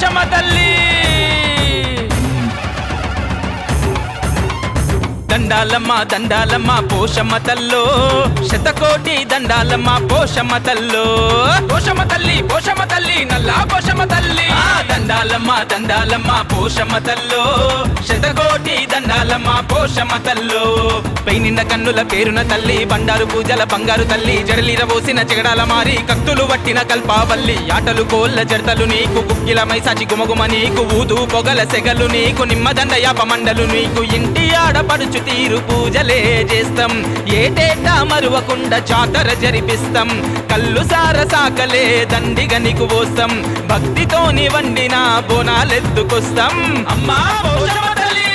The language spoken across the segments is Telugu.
పోషమ్మ తల్లి దండాలమ్మ దండాలమ్మ పోషమ్మ తల్లో శతకోటి దండాలమ్మ పోషమ్మ తల్లో పోషమ్మ తల్లి నల్లా పోషమ్మ తల్లి దండాలమ్మ దండాలమ్మ పోషమ్మ తల్లో శతకోటి దండాలమ్మ పోషమ్మ తల్లో పైనిండ కన్నుల పేరున తల్లి బండారు పూజల బంగారు తల్లి జడలిర పోసిన జగడాల మారి కత్తులు వట్టిన కల్పావల్లి ఆటలు కోళ్ళ జడతలు నీకు కుక్కిల మైసాచి గుమగుమ నీకు ఊదు పొగల సెగలు నీకు నిమ్మదండ యాప మండలు నీకు ఇంటి ఆడపడుచు తీరు పూజలే చేస్తాం ఏటేటా మరువకుండా జాతర జరిపిస్తాం కళ్ళు సారసాకలే దండిగ నీకు పోస్తాం భక్తితోని వండిన బోనాలెత్తుకొస్తాం అమ్మా పోషమ్మ తల్లి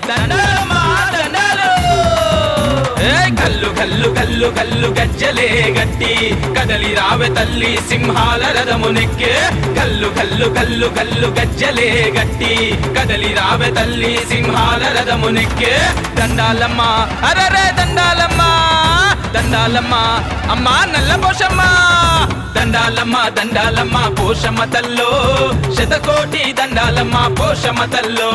దండాలమ్మా దండాలు గల్లు గల్లు గల్లు గల్లు గజ్జలే గట్టి కదలి రావె తల్లి సింహాల రథమునెక్కే గల్లు గల్లు గల్లు గల్లు గజ్జలే గట్టి కదలి రావె తల్లి సింహాల రథమునెక్కే దండాలమ్మ అరరే దండాలమ్మ దండాలమ్మ అమ్మా నల్ల పోషమ్మ దండాలమ్మ దండాలమ్మ పోషమ్మ తల్లో శతకోటి దండాలమ్మ పోషమ్మ తల్లో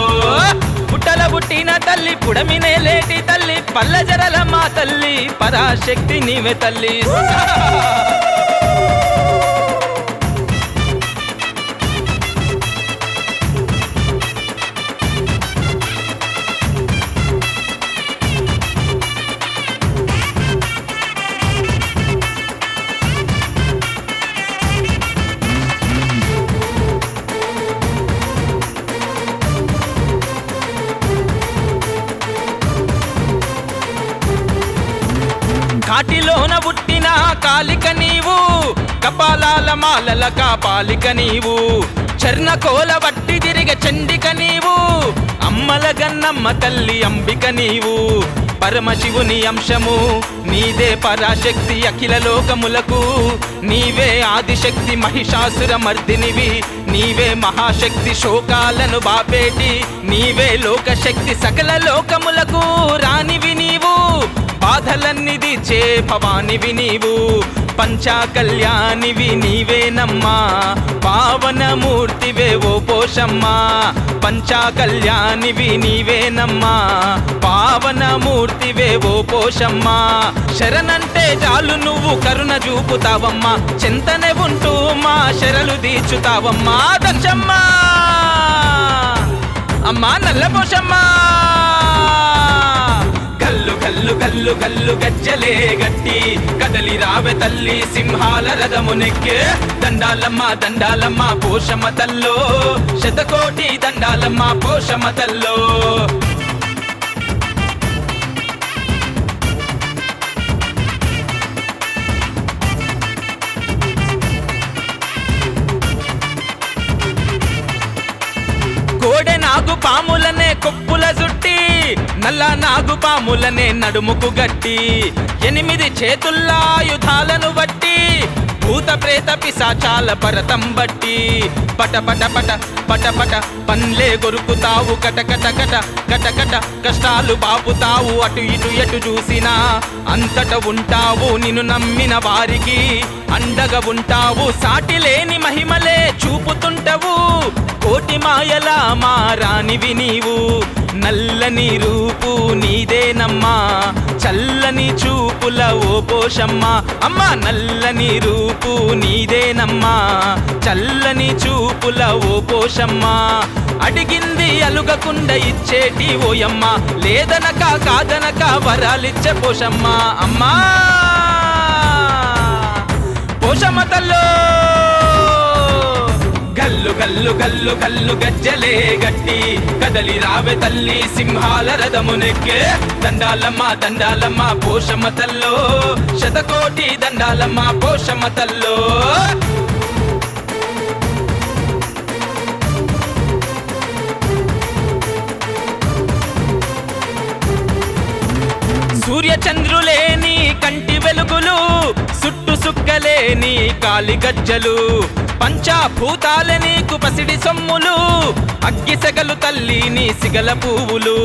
పుట్టల పుట్టిన తల్లి పుడమినే లేటి తల్లి పల్లెజరలమ్మ తల్లి పరాశక్తి నీవే తల్లి కాటిలోన పుట్టిన కాలిక నీవు కపాలాల మాలల కాపాలిక నీవు చర్ణకోల వట్టి తిరిగ చండిక నీవు అమ్మల గన్నమ్మ తల్లి అంబిక నీవు పరమశివుని అంశము నీదే పరాశక్తి అఖిల లోకములకు నీవే ఆదిశక్తి మహిషాసుర మర్దినివి నీవే మహాశక్తి శోకాలను బాపేటి నీవే లోకశక్తి సకల లోకములకు రానివి నీవు బాధలన్నీ తీర్చే భవానివి నీవు పంచా కళ్యాణివి నీవేనమ్మా పావనమూర్తివే ఓ పోషమ్మ పంచా కళ్యాణివి నీవేనమ్మా పావనమూర్తివే ఓ పోషమ్మ శరణంటే చాలు నువ్వు కరుణ చూపుతావమ్మా చింతనే ఉంటూ మా శరలు తీర్చుతావమ్మా దర్శమ్మ అమ్మా నల్ల పోషమ్మ గల్లు గల్లు గల్లు గల్లు గజ్జలే గట్టి కదలి రావె తల్లి సింహాల రథమునెక్కే దండాలమ్మ దండాలమ్మ పోషమ్మ తల్లో శతకోటి దండాలమ్మ పోషమ్మ తల్లో కోడె నాగు పాములనే కొప్పుల జుట్టి నల్ల నాగు పాములనే నడుముకు గట్టి 8 చేతుల్లా ఆయుధాలను బట్టి భూత ప్రేత పిశాచాల పరతం బట్టి పట పట పట పట పట పన్లే గొరుకుతావు కట కట కట కట కట కష్టాలు బాపుతావు అటు ఇటు ఎటు చూసినా అంతట ఉంటావు నిన్ను నమ్మిన వారికి అండగా ఉంటావు సాటి లేని మహిమలే చూపుతుంటవు కోటి మాయల మారానివి నీవు నల్లని రూపు నీదేనమ్మా చల్లని చూపుల ఓ పోషమ్మ అమ్మ నల్లని రూపు నీదేనమ్మా చల్లని చూపుల ఓ పోషమ్మ అడిగింది అలుగకుండా ఇచ్చేటి ఓయమ్మ లేదనక కాదనక వరాలిచ్చే పోషమ్మ అమ్మా పోషమ్మ తల్లో గల్లు గల్లు గల్లు గల్లు గజ్జలే గట్టి కదలి రావె తల్లి సింహాల రథమునెక్కే దండాలమ్మ దండాలమ్మ పోషమ్మ తల్లో శతకోటి దండాలమ్మ పోషమ్మ తల్లో సూర్య చంద్రులేని కంటి వెలుగులు సుట్టు సుక్కలేని కాలి గజ్జలు పంచాభూతాలే నీకు పసిడి సొమ్ములు అగ్గి సెగలు తల్లి నీ సిగల పువ్వులు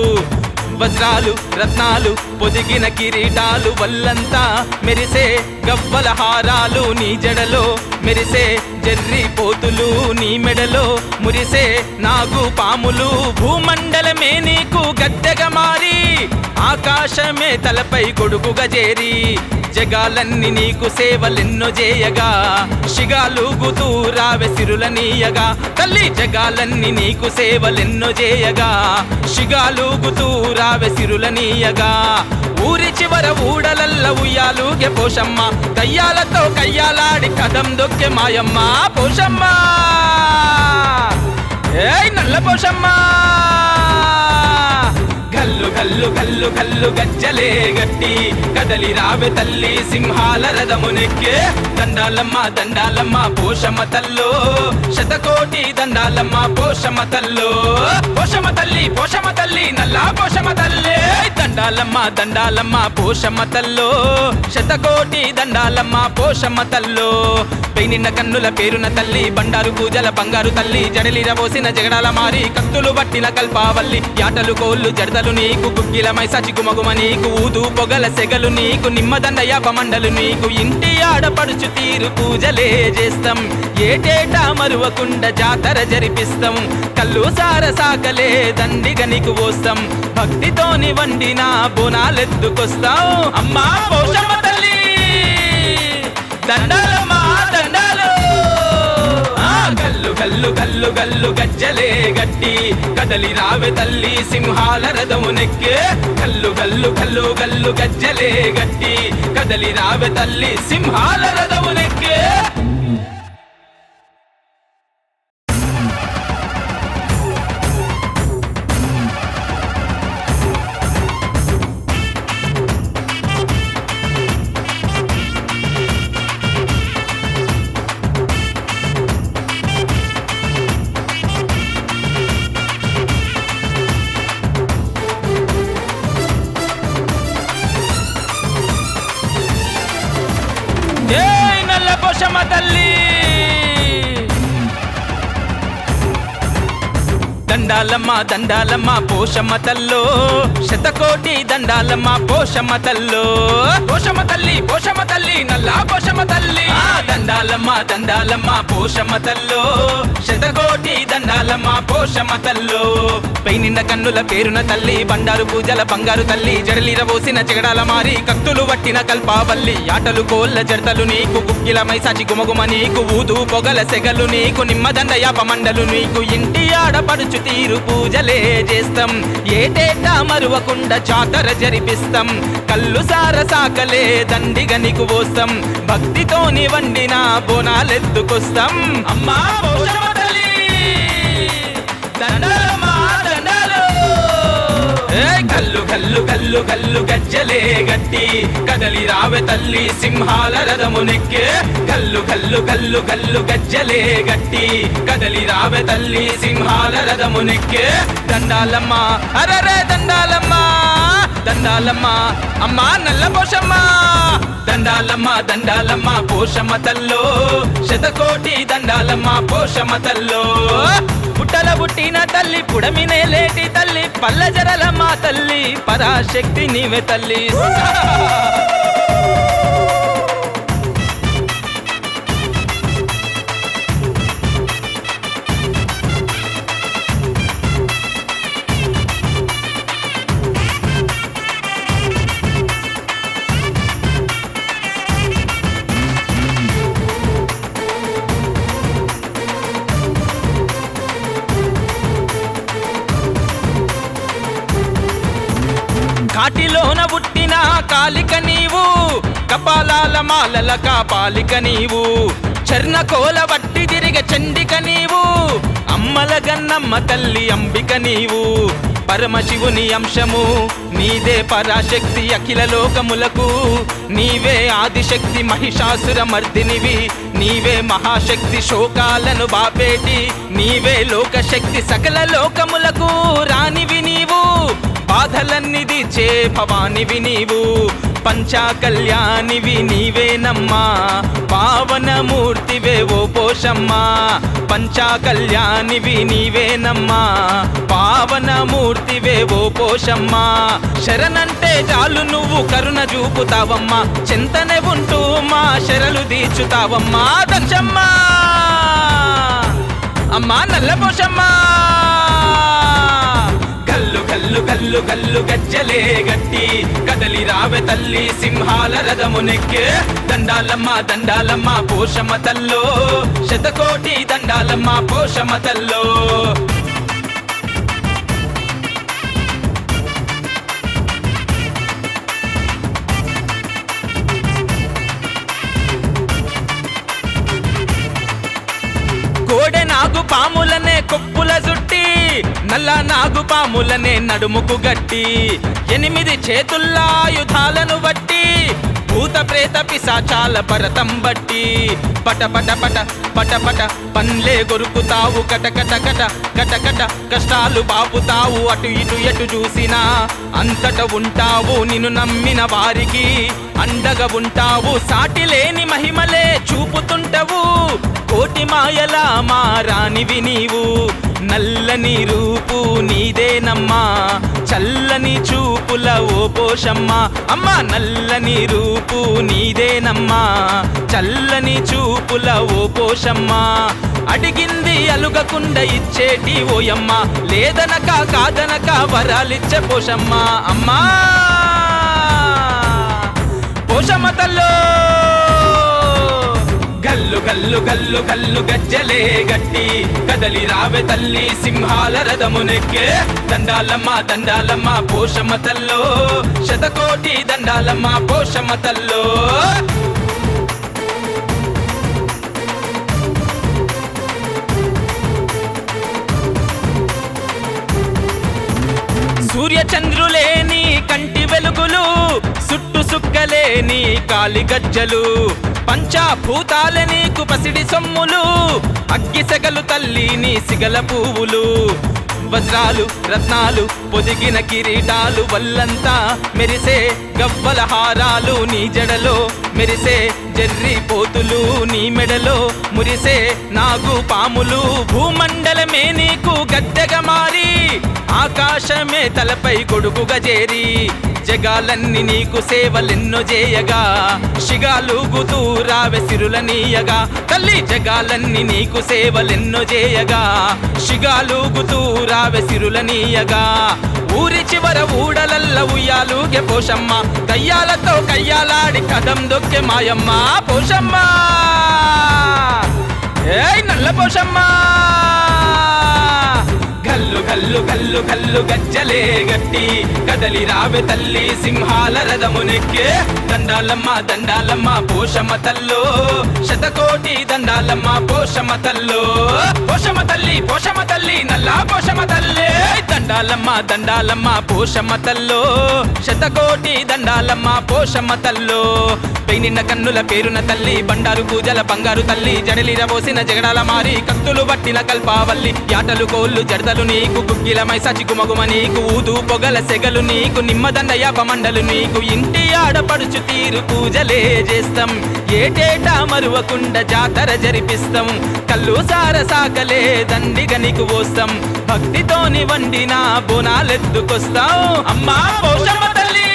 వజ్రాలు రత్నాలు పొదిగిన కిరీటాలు వల్లంతా మెరిసే గవ్వల హారాలు నీ జడలో మెరిసే జర్రి పోతులు నీ మెడలో మురిసే నాగు పాములు భూమండలమే నీకు గద్దెగా మారి ఆకాశమే తలపై కొడుకుగా చేరి జగాలన్నీ నీకు సేవలెన్నో చేయగా శిగాలుగుతూ రావె సిరులనీయగా తల్లి జగాలన్నీ నీకు సేవలెన్నో చేయగా శిగాలుగుతూ రావె సిరులనీయగా ఊరి చివర ఊడలల్ల ఉయ్యాలుగే పోషమ్మ దయ్యాలతో కయ్యాలాడి కదం దొక్కే మాయమ్మ పోషమ్మ ఏయ్ నల్ల పోషమ్మ గల్లు గల్లు గల్లు గల్లు గజ్జలే గట్టి కదలి రావె తల్లి సింహాల రథమునెక్కే దండాలమ్మ దండాలమ్మ పోషమ్మ తల్లో శతకోటి దండాలమ్మ పోషమ్మ తల్లో పోషమ్మ తల్లి నల్లా పోషమ్మ తల్లే దండాలమ్మ దండాలమ్మ పోషమ్మ తల్లో శతకోటి దండాలమ్మ పోషమ్మ తల్లో పెయినిన్న కన్నుల పేరున తల్లి బండారు పూజల బంగారు తల్లి జడలిరబోసిన జగడాల మారి కత్తులు పట్టిన కల్పావల్లి యాటలు కోళ్ళు జడతలు నీకు గుగ్గిలమై సచి గుమగుమ నీకు ఊదు పొగల సెగలు నీకు నిమ్మదండ యాపమండలు నీకు ఇంటి ఆడపడుచు తీరు పూజలే చేస్తాం ఏటేటా మరువకుండా జాతర జరిపిస్తాం కల్లు సార సాకలే దండిగా నీకు పోస్తాం భక్తితోని వండిన బోనాలెత్తుకొస్తాం అమ్మా పోషమ్మ తల్లి దండాలమ్మా దండాలు గల్లు గల్లు గల్లు గల్లు గజ్జలే గట్టి కదలి రావె తల్లి సింహాల రథమునెక్కే గల్లు గల్లు గల్లు గల్లు గజ్జలే గట్టి కదలి రావె తల్లి సింహాల రథమునెక్కే జై నల్ల పోషమ్మ తల్లి దండాలమ్మ దండాలమ్మ పోషమ్మ తల్లో శతకోటి దండాలమ్మ పోషమ్మ తల్లో పోషమ్మ తల్లి నల్లా పోషమ్మ తల్లి దండాలమ్మ దండాలమ్మ పోషమ్మ తల్లో శతకోటి దండాలమ్మ పోషమ్మ తల్లో పైనిన్న కన్నుల పేరున తల్లి బండారు పూజల బంగారు తల్లి జడలిరబోసిన జగడాల మారి కత్తులు పట్టిన కల్పావల్లి ఆటలు కోళ్ళ జడతలు నీకు గుగ్గిలమై సచి గుమగుమ నీకు ఊదు పొగల సెగలు నీకు నిమ్మదండ యాపమండలు నీకు ఇంటి ఆడపడుచు తీరు పూజలే చేస్తాం ఏటేటా మరువకుండా జాతర జరిపిస్తాం కల్లు సార సాకలే దండిగా నీకు పోస్తాం భక్తితోని వండిన బోనాలెత్తుకొస్తాం అమ్మా పోషమ్మ తల్లి దండాలమ్మా దండాలు గల్లు గల్లు గల్లు గల్లు గజ్జలే గట్టి కదలి రావె తల్లి సింహాల రథమునెక్కే గల్లు గల్లు గల్లు గల్లు గజ్జలే గట్టి కదలి రావె తల్లి సింహాల రథమునెక్కే దండాలమ్మ అరరే దండాలమ్మ దండాలమ్మ అమ్మా నల్ల పోషమ్మ దండాలమ్మ దండాలమ్మ పోషమ్మ తల్లో శతకోటి దండాలమ్మ పోషమ్మ తల్లో పుట్టల పుట్టిన తల్లి పుడమినే లేటి తల్లి పల్ల జరలమ్మ తల్లి పరాశక్తి నీవే తల్లి కాటిలోన పుట్టిన కాలిక నీవు కపాలాల మాలల కాపాలిక నీవు చర్ణకోల వట్టి తిరిగ చండిక నీవు అమ్మల గన్నమ్మ తల్లి అంబిక నీవు పరమశివుని అంశము నీదే పరాశక్తి అఖిల లోకములకు నీవే ఆదిశక్తి మహిషాసుర మర్దినివి నీవే మహాశక్తి శోకాలను బాపేటి నీవే లోకశక్తి సకల లోకములకు రానివి నీవు బాధలన్నీ తీర్చే భవానివి నీవు పంచా కళ్యాణివి నీవేనమ్మా పావనమూర్తివే ఓ పోషమ్మ పంచా కళ్యాణివి నీవేనమ్మా పావనమూర్తి మూర్తివే ఓ పోషమ్మా, శరణంటే చాలు నువ్వు కరుణ చూపుతావమ్మా, చింతనే ఉంటూ మా శరలు తీర్చుతావమ్మా దక్షమ్మా, అమ్మా నల్ల పోషమ్మా. గల్లు గల్లు గల్లు గల్లు గజ్జలే గట్టి కదలి రావె తల్లి సింహాల రథమునెక్కే, దండాలమ్మ దండాలమ్మ పోషమ్మ తల్లో, శతకోటి దండాలమ్మ పోషమ్మ తల్లో. కోడె నాగు పాములనే కొప్పుల జుట్టి, నల్ల నాగు పాములనే నడుముకు గట్టి, 8 చేతుల్లా ఆయుధాలను బట్టి, భూత ప్రేత పిశాచాల భరతం బట్టి, పట పట పట పట పట పన్లే గొరుకుతావు, కట కట కట కట కట కష్టాలు బాపుతావు, అటు ఇటు ఎటు చూసినా అంతట ఉంటావు, నిన్ను నమ్మిన వారికి అండగా ఉంటావు, సాటి లేని మహిమలే చూపుతుంటవు, కోటి మాయలా మారానివి నీవు, నల్లని రూపు నీదేనమ్మా, చల్లని చూపుల ఓ పోషమ్మా, అమ్మా నల్లని రూపు నీదేనమ్మా, చల్లని చూపుల ఓ పోషమ్మా, అడిగింది అలుగకుండా ఇచ్చేటి ఓయమ్మ, లేదనక కాదనక వరాలిచ్చే పోషమ్మా, అమ్మా పోషమ్మ తల్లో. గల్లు గల్లు గల్లు గల్లు గజ్జలే గట్టి కదలి రావె తల్లి సింహాల రథమునెక్కే, దండాలమ్మ దండాలమ్మ పోషమ్మ తల్లో, శతకోటి దండాలమ్మ పోషమ్మ తల్లో. సూర్య చంద్రులేని కంటి వెలుగులు, సుట్టు సుక్కలేని కాలి గజ్జలు, పంచభూతాలే నీకు పసిడి సొమ్ములు, అగ్గి సెగలు తల్లి నీ సిగల పువ్వులు, వజ్రాలు రత్నాలు పొదిగిన కిరీటాలు, వల్లంతా మెరిసే గవ్వల హారాలు, నీ జడలో మెరిసే జర్రి పోతులు, నీ మెడలో మురిసే నాగు పాములు, భూమండలమే నీకు గద్దెగా మారి, ఆకాశమే తలపై గొడుగుగా చేరి, జగాలన్నీ నీకు సేవలెన్నో చేయగా, శిగాలుగుతూ రావె సిరులనీయగా, తల్లి జగాలన్నీ నీకు సేవలెన్నో చేయగా, శిగాలుగుతూ రావె సిరులనీయగా, ఊరి చివర ఊడలల్ల ఉయ్యాలుగే పోషమ్మ, దయ్యాలతో కయ్యాలాడి కదం దొక్కే మాయమ్మ పోషమ్మ, ఏయ్ నల్ల పోషమ్మ. గల్లు గల్లు గల్లు గల్లు గజ్జలే గట్టి కదలి రావె తల్లి సింహాల రథమునెక్కే, దండాలమ్మ దండాలమ్మ పోషమ్మ తల్లో, శతకోటి దండాలమ్మ పోషమ్మ తల్లో. పోషమ్మ తల్లి నల్ల పోషమ్మ తల్లే, దండాలమ్మ దండాలమ్మ పోషమ్మ తల్లో, శతకోటి దండాలమ్మ పోషమ్మ తల్లో. పెయినిన్న కన్నుల పేరున తల్లి, బండారు పూజల బంగారు తల్లి, జడలిర పోసిన జగడాల మారి, కత్తులు పట్టిన కల్పావల్లి, యాటలు కోళ్ళు జడతలు నీకు, గుగ్గిలమై సచి గుమగుమ నీకు, ఊదు పొగల సెగలు నీకు, నిమ్మదండ యాపమండలు నీకు, ఇంటి ఆడపడుచు తీరు పూజలే చేస్తాం, ఏటేటా మరువకుండా జాతర జరిపిస్తాం, కళ్ళు సార సాకలే దండిగా నీకు పోస్తాం, భక్తితోని వండిన బోనాలెత్తుకొస్తాం, అమ్మా పోషమ్మ తల్లి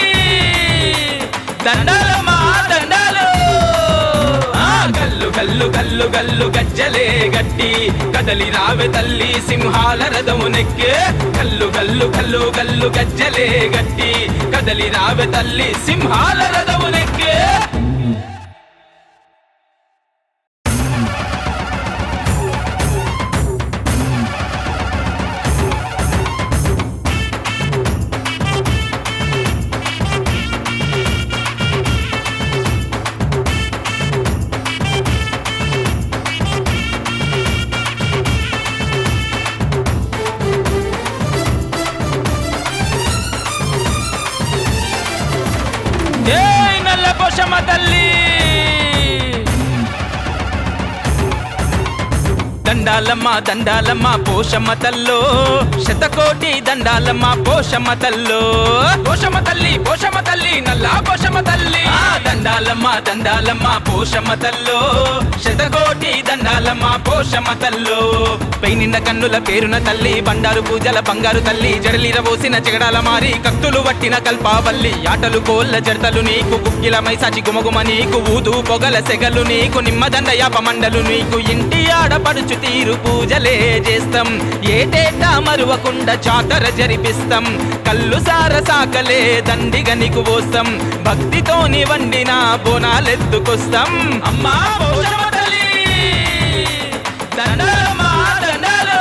దండాలమ్మా దండాలు. గల్లు గల్లు గల్లు గల్లు గజ్జలే గట్టి కదలి రావె తల్లి సింహాల రథమునెక్కే, గల్లు గల్లు గల్లు గల్లు గజ్జలే గట్టి కదలి రావె తల్లి సింహాల రథమునెక్కే. జై నల్ల పోషమ్మ తల్లి. దండాలమ్మ దండాలమ్మ పోషమ్మ తల్లో శతకోటి దండాలమ్మ పోషమ్మ తల్లో పోషమ్మ తల్లి నల్లా పోషమ్మ తల్లి దండాలమ్మ దండాలమ్మ పోషమ్మ తల్లో శతకోటి దండాలమ్మ పోషమ్మ తల్లో పైనిన్న కన్నుల పేరున తల్లి బండారు పూజల బంగారు తల్లి జడలిర పోసిన చెగడాల మారి కత్తులు వట్టిన కల్పావల్లి ఆటలు కోళ్ళ జడతలు నీకు కుక్కిల మైసాచి గుమగుమ నీకు ఊదు పొగల సెగలు నీకు నిమ్మదండ యాప మండలు నీకు ఇంటి ఆడపడుచు తీరు పూజలే చేస్తాం ఏటేటా మరువకుండా జాతర జరిపిస్తాం కళ్ళు సార సాకలే దండిగా నీకు పోస్తాం భక్తితోని వండిన బోనాలెత్తుకొస్తాం అమ్మా పోషమ్మ తల్లి దండాలమ్మ దండాలు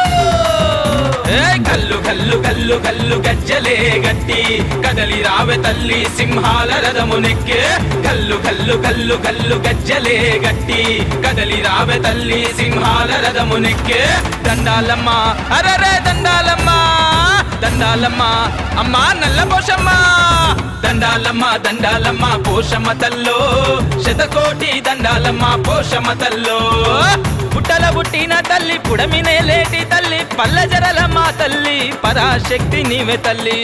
గల్లు గల్లు గల్లు గల్లు గజ్జలే గట్టి కదలి రావె తల్లి సింహాల రథమునెక్కే గల్లు గల్లు గల్లు గల్లు గజ్జలే గట్టి కదలి రావె తల్లి సింహాల రథమునెక్కే దండాలమ్మ అరరే దండాలమ్మ దండాలమ్మ అమ్మా నల్ల పోషమ్మ దండాలమ్మ దండాలమ్మ పోషమ్మ తల్లో శతకోటి దండాలమ్మ పోషమ్మ తల్లో పుట్టల పుట్టిన తల్లి పుడమినే లేటి తల్లి పల్లెజరలమ్మ తల్లి పరాశక్తి నీవే తల్లి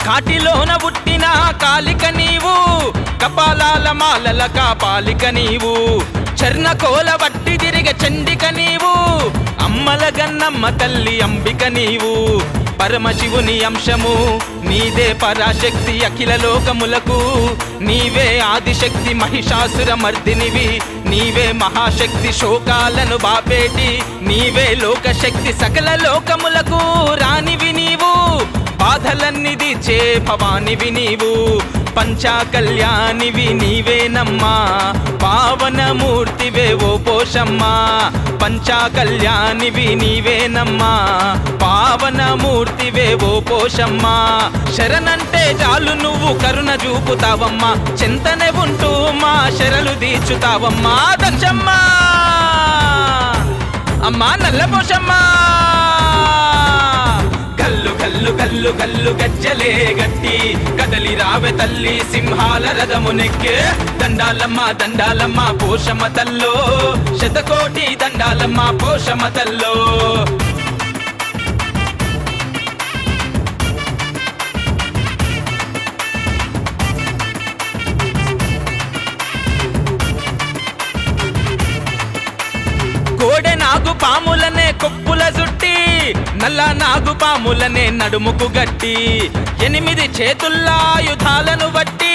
కాటిలోన పుట్టిన కాలిక నీవు కపాలాల మాలల కాపాలిక నీవు చర్ణకోల వట్టి తిరిగ చండిక నీవు అమ్మల గన్నమ్మ తల్లి అంబిక నీవు పరమశివుని అంశము నీదే పరాశక్తి అఖిల లోకములకు నీవే ఆదిశక్తి మహిషాసుర మర్దినివి నీవే మహాశక్తి శోకాలను బాపేటి నీవే లోకశక్తి సకల లోకములకు రానివి నీవు బాధలన్నీ తీర్చే భవానివి నీవు పంచా కళ్యాణివి నీవేనమ్మా పావనమూర్తివే ఓ పోషమ్మ పంచా కళ్యాణివి నీవేనమ్మా పావనమూర్తివే ఓ పోషమ్మ శరణంటే చాలు నువ్వు కరుణ చూపుతావమ్మా చింతనే ఉంటూ మా శరలు తీర్చుతావమ్మా దక్షమ్మ అమ్మా నల్ల పోషమ్మ గల్లు గల్లు గల్లు గల్లు గజ్జలే గట్టి కదలి రావె తల్లి సింహాల రథమునెక్కే దండాలమ్మ దండాలమ్మ పోషమ్మ తల్లో శతకోటి దండాలమ్మ పోషమ్మ తల్లో కోడె నాగు పాములనే కొప్పుల జుట్టి నల్ల నాగు పాములనే నడుముకు గట్టి 8 చేతుల్లాయుధాలను బట్టి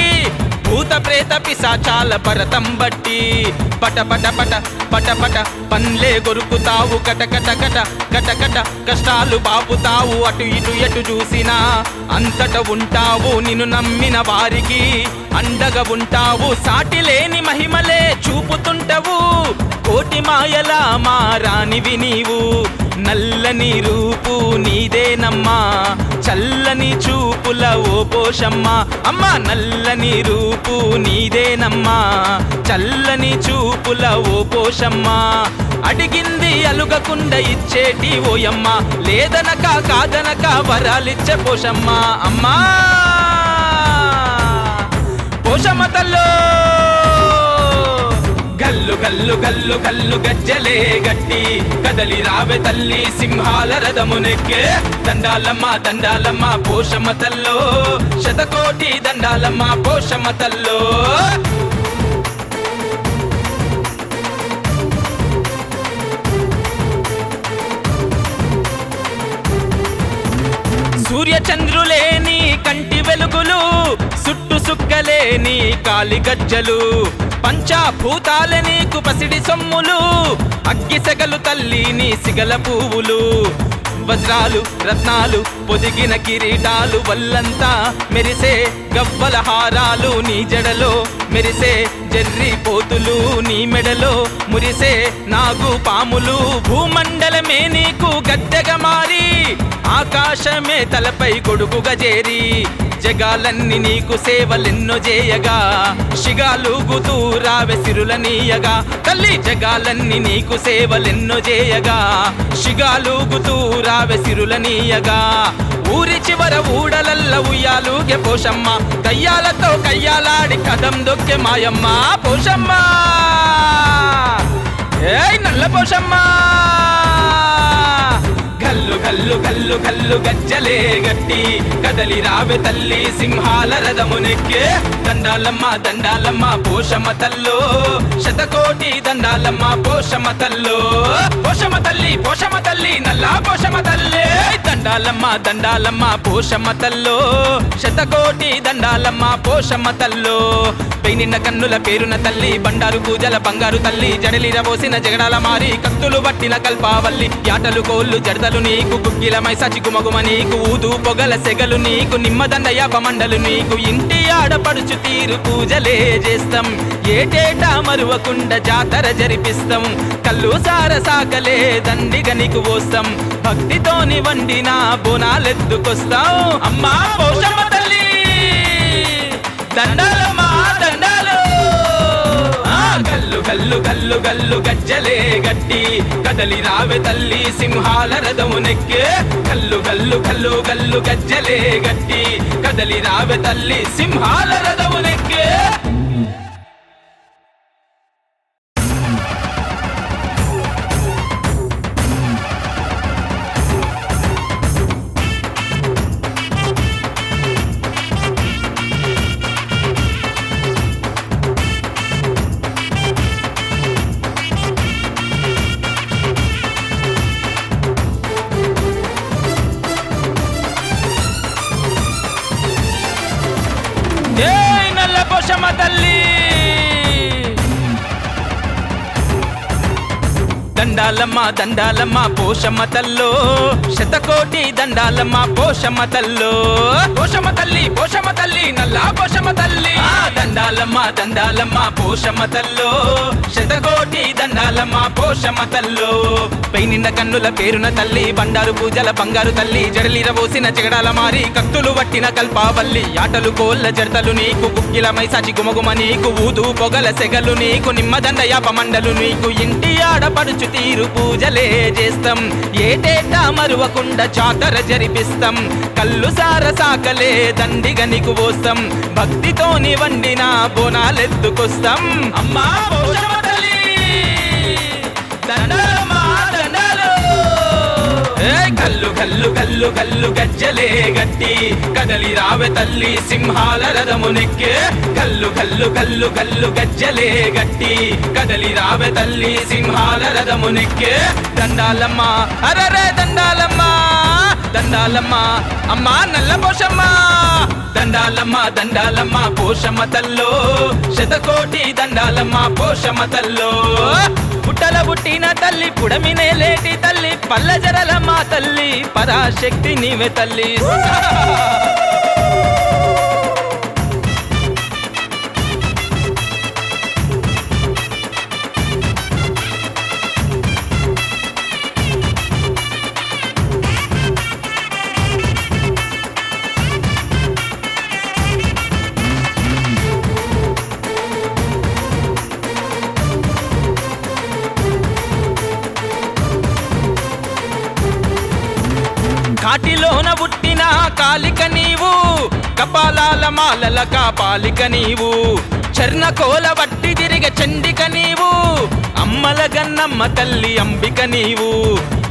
భూత ప్రేత పిశాచాల పరతం బట్టి పట పట పట పట పట పన్లే గొరుకుతావు కట కట కట కట కట కష్టాలు బాపుతావు అటు ఇటు ఎటు చూసినా అంతట ఉంటావు నిన్ను నమ్మిన వారికి అండగా ఉంటావు సాటి లేని మహిమలే చూపుతుంటవు కోటి మాయల మారానివి నీవు నల్లని రూపు నీదేనమ్మా చల్లని చూపుల ఓ పోషమ్మ అమ్మ నల్లని రూపు నీదేనమ్మా చల్లని చూపుల ఓ పోషమ్మ అడిగింది అలుగకుండా ఇచ్చేటి ఓయమ్మ లేదనక కాదనక వరాలిచ్చే పోషమ్మ అమ్మా పోషమ్మ తల్లో గల్లు గల్లు గల్లు గల్లు గజ్జలే గట్టి కదలి రావె తల్లి సింహాల రథమునెక్కే దండాలమ్మ దండాలమ్మ పోషమ్మ తల్లో శతకోటి దండాలమ్మ పోషమ్మ తల్లో సూర్య చంద్రులేని కంటి వెలుగులు సుట్టు సుక్కలేని కాలి గజ్జలు పంచాభూతాల నీకు పసిడి సొమ్ములు అగ్గి సెగలు తల్లి నీ సిగల పువ్వులు వజ్రాలు రత్నాలు పొదిగిన కిరీటాలు వల్లంతా మెరిసే గవ్వల హారాలు నీ జడలో మెరిసే జర్రి పోతులు నీ మెడలో మురిసే నాగు పాములు భూమండలమే నీకు గద్దెగా మారి ఆకాశమే తలపై గొడుగుగా చేరి జగాలన్నీ నీకు సేవలెన్నో చేయగా శిగాలుగుతూ రావె సిరులనీయగా తల్లి జగాలన్నీ నీకు సేవలెన్నో చేయగా శిగాలుగుతూ రావె సిరులనీయగా ఊరి చివర ఊడలల్ల ఉయ్యాలుగే పోషమ్మ దయ్యాలతో కయ్యాలాడి కదం దొక్కే మాయమ్మ పోషమ్మ ఏయ్ నల్ల పోషమ్మ గల్లు గల్లు గల్లు గల్లు గజ్జలే గట్టి కదలి రావె తల్లి సింహాల రథమునెక్కే దండాలమ్మ దండాలమ్మ పోషమ్మ తల్లో శతకోటి దండాలమ్మ పోషమ్మ తల్లో పోషమ్మ తల్లి నల్లా పోషమ్మ తల్లి దండాలమ్మ దండాలమ్మ పోషమ్మ తల్లో శతకోటి దండాలమ్మ పోషమ్మ తల్లో పెయినిన్న కన్నుల పేరున తల్లి బండారు పూజల బంగారు తల్లి జడలిర పోసిన జగడాల మారి కత్తులు పట్టిన కల్పావల్లి యాటలు కోళ్ళు జడతలు నీకు గుగ్గిల మైసాచి గుమగుమ నీకు ఊదు పొగల సెగలు నీకు నిమ్మదండ యాపమండలు నీకు ఇంటి ఆడపడుచు తీరు పూజలే చేస్తాం ఏటేటా మరువకుండా జాతర జరిపిస్తాం కళ్ళు సార సాకలే దండిగా నీకు పోస్తాం భక్తితోని వండిన బోనాలెత్తుకొస్తాం అమ్మా పోషమ్మ తల్లి దండాలమ్మా దండాలు గల్లు గల్లు గల్లు గల్లు గజ్జలే గట్టి కదలి రావె తల్లి సింహాల రథమునెక్కే గల్లు గల్లు గల్లు గల్లు గజ్జలే గట్టి కదలి రావె తల్లి సింహాల రథమునెక్కే నల్ల పోషమ్మ తల్లి దండాలమ్మ దండాలమ్మ పోషమ్మ తల్లో శతకోటి దండాలమ్మ పోషమ్మ తల్లో పోషమ్మ తల్లి నల్లా పోషమ్మ తల్లి దండాలమ్మ దండాలమ్మ పోషమ్మ తల్లో శతకోటి దండాలమ్మ పోషమ్మ తల్లో పెయినిన్న కన్నుల పేరున తల్లి బండారు పూజల బంగారు తల్లి జడలిర పోసిన జగడాల మారి కత్తులు పట్టిన కల్పావల్లి ఆటలు కోళ్ళ జడతలు నీకు గుగ్గిల మైసాచి గుమగుమ నీకు ఊదు పొగల సెగలు నీకు నిమ్మదండ యాపమండలు నీకు ఇంటి ఆడపడుచు తీరు పూజలే చేస్తాం ఏటేటా మరువకుండా జాతర జరిపిస్తాం కళ్ళు సార సాకలే దండిగా నీకు పోస్తాం భక్తితోని వండిన బోనాలెత్తుకొస్తాం అమ్మా పోషమ్మ తల్లి దండాలమ్మా దండాలు గల్లు గల్లు గల్లు గల్లు గజ్జలే గట్టి కదలి రావె తల్లి సింహాల రథమునెక్కే గల్లు గల్లు గల్లు గల్లు గజ్జలే గట్టి కదలి రావె తల్లి సింహాల రథమునెక్కే దండాలమ్మ అరరే దండాలమ్మ దండాలమ్మ అమ్మా నల్ల పోషమ్మ దండాలమ్మ దండాలమ్మ పోషమ్మ తల్లో శతకోటి దండాలమ్మ పోషమ్మ తల్లో పుట్టల పుట్టిన తల్లి పుడమినే లేటి తల్లి పల్లెజరల మా తల్లి పరాశక్తి నీవే తల్లి కాటిలోన పుట్టిన కాలిక నీవు కపాలాల మాలల కాపాలిక నీవు చర్ణకోల వట్టి తిరిగ చండిక నీవు అమ్మల గన్నమ్మ తల్లి అంబిక నీవు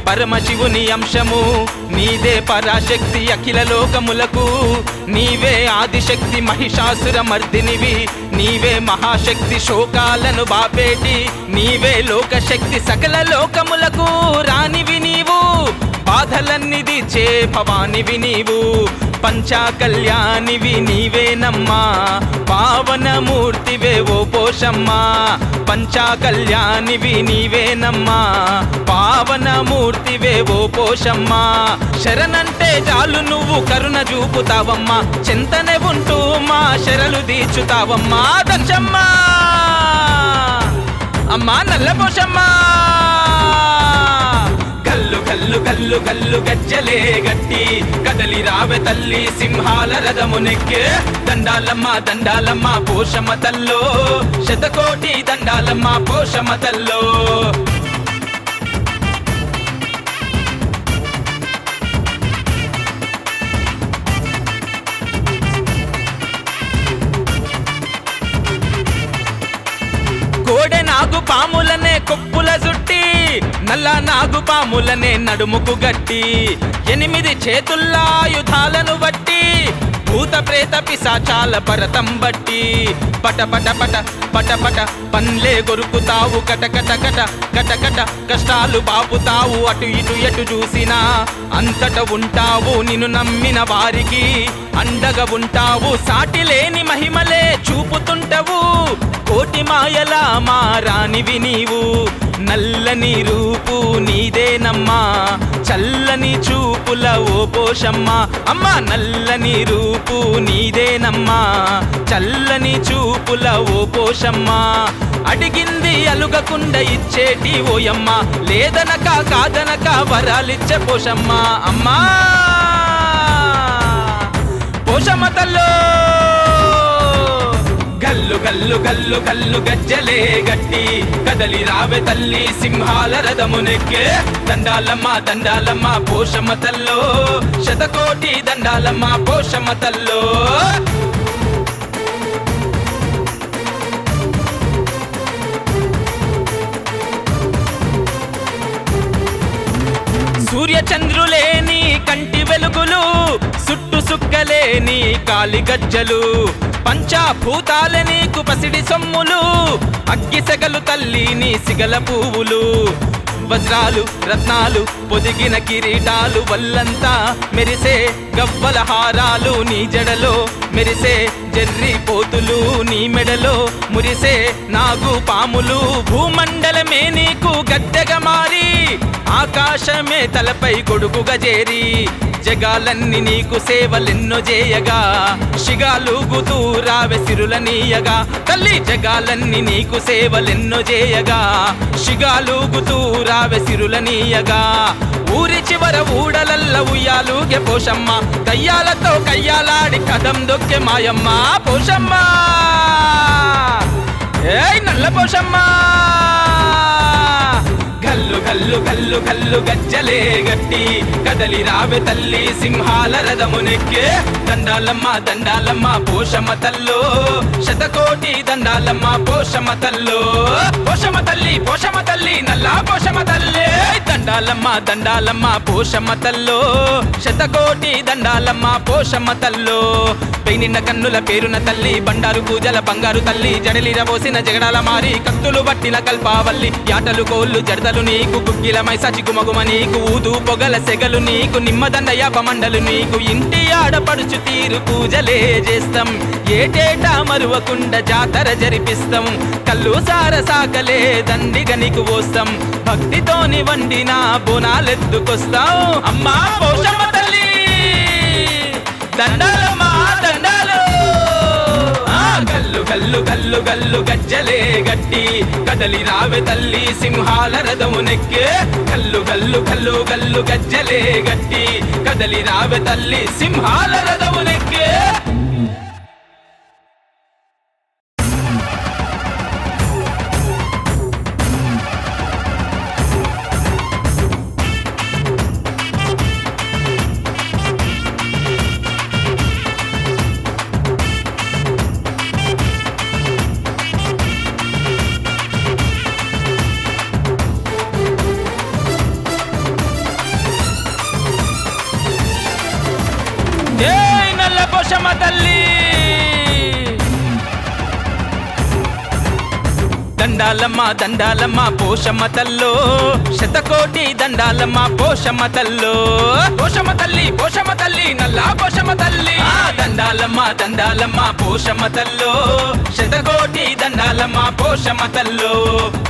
పరమశివుని అంశము నీదే పరాశక్తి అఖిల లోకములకు నీవే ఆదిశక్తి మహిషాసుర మర్దినివి నీవే మహాశక్తి శోకాలను బాపేటి నీవే లోకశక్తి సకల లోకములకు రానివి నీవు బాధలన్నీ తీర్చే భవానివి నీవు పంచా కళ్యాణివి నీవేనమ్మా పావనమూర్తివే ఓ పోషమ్మ పంచా కళ్యాణివి నీవేనమ్మా పావనమూర్తివే ఓ పోషమ్మ శరణంటే చాలు నువ్వు కరుణ చూపుతావమ్మా చింతనే ఉంటూ మా శరలు తీర్చుతావమ్మా దంచమ్మా అమ్మా నల్ల పోషమ్మా కల్లు కల్లు కల్లు కల్లు గజ్జలే గట్టి కదలి రావె తల్లి సింహాల రథమునెక్కే దండాలమ్మ దండాలమ్మ పోషమ్మ తల్లో శతకోటి దండాలమ్మ పోషమ్మ తల్లో కోడె నాగు పాములనే కొప్పుల జుట్టి నల్ల నాగు పాములనే నడుముకు గట్టి 8 చేతుల్లా ఆయుధాలను బట్టి భూత ప్రేత పిశాచాల పరతం బట్టి పట పట పట పట పట పన్లే గొరుకుతావు కట కట కట కట కట కష్టాలు బాపుతావు అటు ఇటు ఎటు చూసినా అంతట ఉంటావు నిన్ను నమ్మిన వారికి అండగా ఉంటావు సాటి లేని మహిమలే చూపుతుంటవు కోటి మాయల మారానివి నీవు నల్లని రూపు నీదేనమ్మా చల్లని చూపుల ఓ పోషమ్మ అమ్మ నల్లని రూపు నీదేనమ్మా చల్లని చూపుల ఓ పోషమ్మ అడిగింది అలుగకుండా ఇచ్చేటి ఓయమ్మ లేదనక కాదనక వరాలిచ్చే పోషమ్మ అమ్మా పోషమ్మ తల్లో గల్లు గల్లు గల్లు గల్లు గజ్జలే గట్టి కదలి రావె తల్లి సింహాల రథమునెక్కే దండాలమ్మ దండాలమ్మ పోషమ్మ తల్లో శతకోటి దండాలమ్మ పోషమ్మ తల్లో సూర్యచంద్రులేని కంటి వెలుగులు సుట్టు సుక్కలేని కాలి గజ్జలు పంచాభూతాల నీకు పసిడి సొమ్ములు అగ్గి సెగలు తల్లి నీ సిగల పువ్వులు వజ్రాలు రత్నాలు పొదిగిన కిరీటాలు వల్లంతా మెరిసే గవ్వల హారాలు నీ జడలో మెరిసే జర్రి పోతులు నీ మెడలో మురిసే నాగు పాములు భూమండలమే నీకు గద్దెగా మారి ఆకాశమే తలపై గొడుగుగా చేరి జగాలన్నీ నీకు సేవలెన్నో చేయగా శిగాలుగుతూ రావె సిరులనీయగా తల్లి జగాలన్నీ నీకు సేవలెన్నో చేయగా శిగాలుగుతూ రావె సిరులనీయగా ఊరి చివర ఊడలల్ల ఉయ్యాలుగే పోషమ్మ దయ్యాలతో కయ్యాలాడి కదం దొక్కే మాయమ్మ పోషమ్మ ఏయ్ నల్ల పోషమ్మ గల్లు గల్లు గల్లు గల్లు గజ్జలే గట్టి కదలి రావె తల్లి సింహాల రథమునెక్కే దండాలమ్మ దండాలమ్మ పోషమ్మ తల్లో శతకోటి దండాలమ్మ పోషమ్మ తల్లో పోషమ్మ తల్లి నల్లా పోషమ్మ తల్లి దండాలమ్మ దండాలమ్మ పోషమ్మ తల్లో శతకోటి దండాలమ్మ పోషమ్మ తల్లో పెయినిన్న కన్నుల పేరున తల్లి బండారు పూజల బంగారు తల్లి జడలిర పోసిన జగడాల మారి కత్తులు పట్టిన కల్పావల్లి యాటలు కోళ్ళు జడదలు నీకు గుగ్గిలమై సచి గుమగుమ నీకు ఊదు పొగల సెగలు నీకు నిమ్మదండ యాపమండలు నీకు ఇంటి ఆడపడుచు తీరు పూజలే చేస్తాం ఏటేటా మరువకుండా జాతర జరిపిస్తాం కల్లు సార సాకలే దండిగా నీకు పోస్తాం భక్తితోని వండిన బోనాలెత్తుకొస్తాం అమ్మా పోషమ్మ తల్లి దండాలమ్మా దండాలు గల్లు గల్లు గల్లు గల్లు గజ్జలే గట్టి కదలి రావె తల్లి సింహాల రథమునెక్కే గల్లు గల్లు గల్లు గల్లు గజ్జలే గట్టి కదలి రావె తల్లి సింహాల రథమునెక్కే పోషమ్మ దండాలమ్మ దండాలమ్మ పోషమ్మ తల్లో శతకోటి దండాలమ్మ పోషమ్మ తల్లో పోషమ్మ తల్లి నల్లా పోషమ్మ తల్లి దండాలమ్మ దండాలమ్మ పోషమ్మ తల్లో శతకోటి దండాలమ్మ పోషమ్మ తల్లో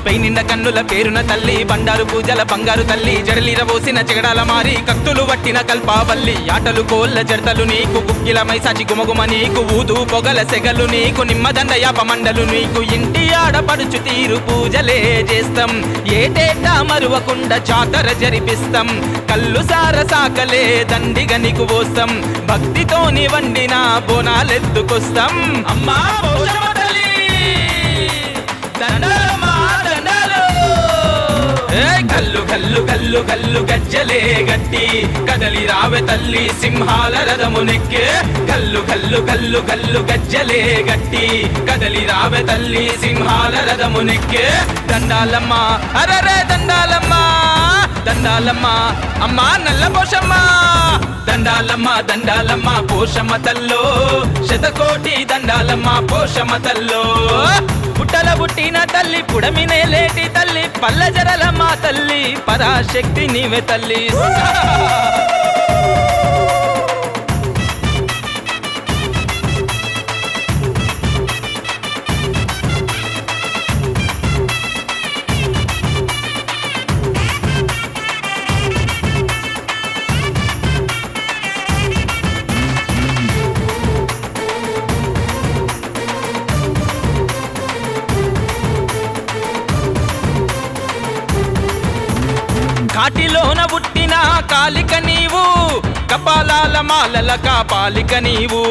పైనిండ కన్నుల పేరున తల్లి బండారు పూజల బంగారు తల్లి జడలిర పోసిన జగడాల మారి కత్తులు వట్టిన కల్పావల్లి ఆటలు కోళ్ళ జడతలు నీకు కుక్కిల మైసాచి గుమగుమ నీకు ఊదు పొగల సెగలు నీకు నిమ్మదండ యాపమండలు నీకు ఇంటి ఆడపడుచు తీరు పూజలే చేస్తాం ఏటేటా మరువకుండా జాతర జరిపిస్తాం కళ్ళు సార సాకలే దండిగా నీకు పోస్తాం భక్తితోని వండిన బోనాలెత్తుకొస్తాం అమ్మా పోషమ్మ తల్లి దండాలమ్మా దండాలు కల్లు కల్లు కల్లు కల్లు గజ్జలే గట్టి కదలి రావె తల్లి సింహాల రథమునెక్కే కల్లు కల్లు కల్లు కల్లు గజ్జలే గట్టి కదలి రావె తల్లి సింహాల రథమునెక్కే దండాలమ్మ అరరే దండాలమ్మ దండాలమ్మ అమ్మా నల్ల పోషమ్మ దండాలమ్మ దండాలమ్మ పోషమ్మ తల్లో శతకోటి దండాలమ్మ పోషమ్మ తల్లో పుట్టల పుట్టిన తల్లి పుడమినే లేటి తల్లి పల్లెజరల మా తల్లి పరాశక్తి నీవే తల్లి కాటిలోన పుట్టిన కాలిక నీవు కపాలాల మాలల కాపాలిక నీవు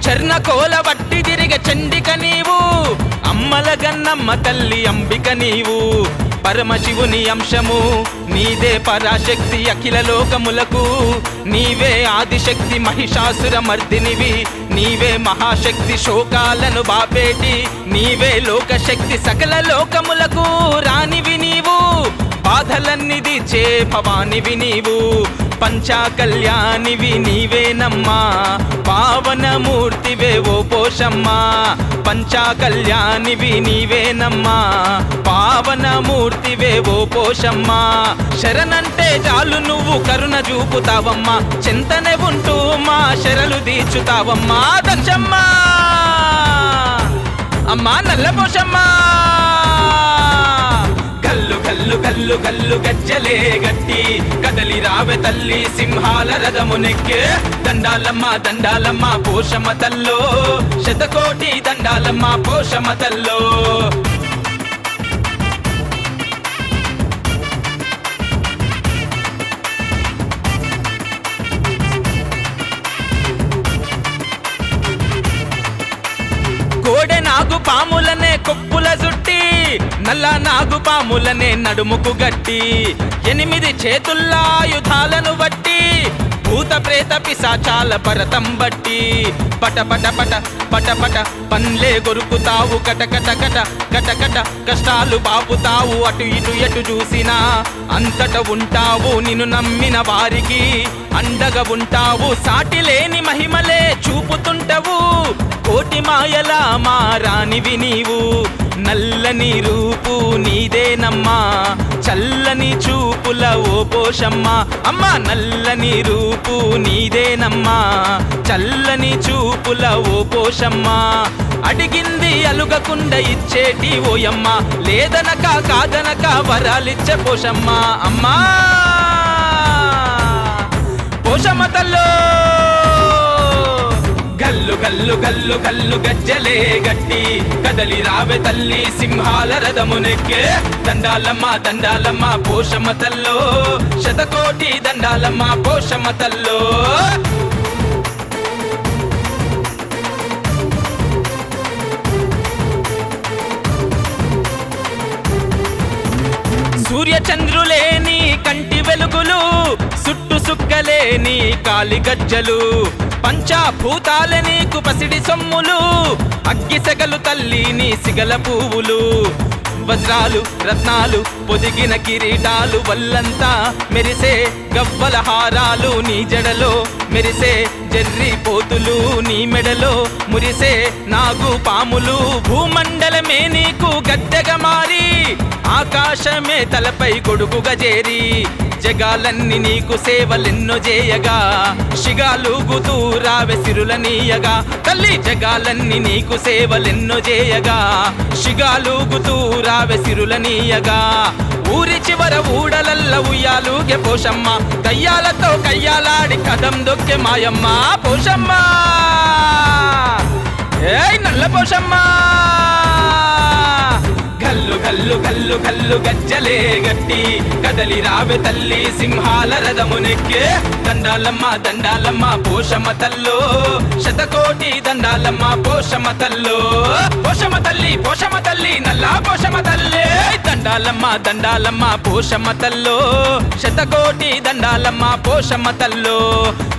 చర్ణకోల వట్టి తిరిగ చండిక నీవు అమ్మల గన్నమ్మ తల్లి అంబిక నీవు పరమశివుని అంశము నీదే పరాశక్తి అఖిల లోకములకు నీవే ఆదిశక్తి మహిషాసుర మర్దినివి నీవే మహాశక్తి శోకాలను బాపేటి నీవే లోకశక్తి సకల లోకములకు రానివి నీవు బాధలన్నీ తీర్చే భవానివి నీవు పంచా కళ్యాణివి నీవేనమ్మా పావనమూర్తివే ఓ పోషమ్మ పంచా కళ్యాణివి నీవేనమ్మా పావనమూర్తివే ఓ పోషమ్మ శరణంటే చాలు నువ్వు కరుణ చూపుతావమ్మా చింతనే ఉంటూ మా శరలు తీర్చుతావమ్మా దక్షమ్మ అమ్మా నల్ల పోషమ్మ కల్లు కల్లు కల్లు కల్లు గజ్జలే గట్టి కదలి రావె తల్లి సింహాల రథమునెక్కే దండాలమ్మ దండాలమ్మ పోషమ్మ తల్లో శతకోటి దండాలమ్మ పోషమ్మ తల్లో కోడె నాగు పాములనే కొప్పుల జుట్టి నల్ల నాగు పాములనే నడుముకు గట్టి 8 చేతుల్లాయుధాలను బట్టి భూత ప్రేత పిశాచాల పరతం బట్టి పట పట పట పట పట పన్లే గొరుకుతావు కట కట కట కట కట కష్టాలు బాపుతావు అటు ఇటు ఎటు చూసినా అంతట ఉంటావు నిన్ను నమ్మిన వారికి అండగా ఉంటావు సాటి లేని మహిమలే చూపుతుంటవు కోటి మాయల మారానివి నీవు నల్లని రూపు నీదేనమ్మా చల్లని చూపుల ఓ పోషమ్మ అమ్మ నల్లని రూపు నీదేనమ్మా చల్లని చూపుల ఓ పోషమ్మ అడిగింది అలుగకుండ ఇచ్చేటి ఓయమ్మ లేదనక కాదనక వరాలిచ్చే పోషమ్మ అమ్మా పోషమ్మ తల్లో కల్లు కల్లు కల్లు కల్లు గజ్జలే గట్టి కదలి రావె తల్లి సింహాల రథమునెక్కే దండాలమ్మ దండాలమ్మ పోషమ్మ తల్లో శతకోటి దండాలమ్మ పోషమ్మ తల్లో సూర్యచంద్రులేని కంటి వెలుగులు సుట్టు సుక్కలేని కాలి గజ్జలు పంచాభూతాల నీకు పసిడి సొమ్ములు అగ్గి సెగలు తల్లి నీ సిగల పువ్వులు వజ్రాలు రత్నాలు పొదిగిన కిరీటాలు వల్లంతా మెరిసే గవ్వల హారాలు నీ జడలో మెరిసే జర్రి పోతులు నీ మెడలో మురిసే నాగు పాములు భూమండలమే నీకు గద్దెగా మారి ఆకాశమే తలపై గొడుగుగా చేరి జగాలన్నీ నీకు సేవలెన్నో చేయగా శిగాలుగుతూ రావె సిరులనీయగా తల్లి జగాలన్నీ నీకు సేవలెన్నో చేయగా శిగాలుగుతూ రావె సిరులనీయగా ఊరి చివర ఊడలల్ల ఉయ్యాలుగే పోషమ్మ దయ్యాలతో కయ్యాలాడి కదం దొక్కే మాయమ్మ పోషమ్మ ఏయ్ నల్ల పోషమ్మ గల్లు గల్లు గల్లు గల్లు గజ్జలే గట్టి కదలి రావె తల్లి సింహాల రథమునెక్కే దండాలమ్మ దండాలమ్మ పోషమ్మ తల్లో శతకోటి దండాలమ్మ పోషమ్మ తల్లో పోషమ్మ తల్లి నల్లా పోషమ్మ తల్లి దండాలమ్మ దండాలమ్మ పోషమ్మ తల్లో శతకోటి దండాలమ్మ పోషమ్మ తల్లో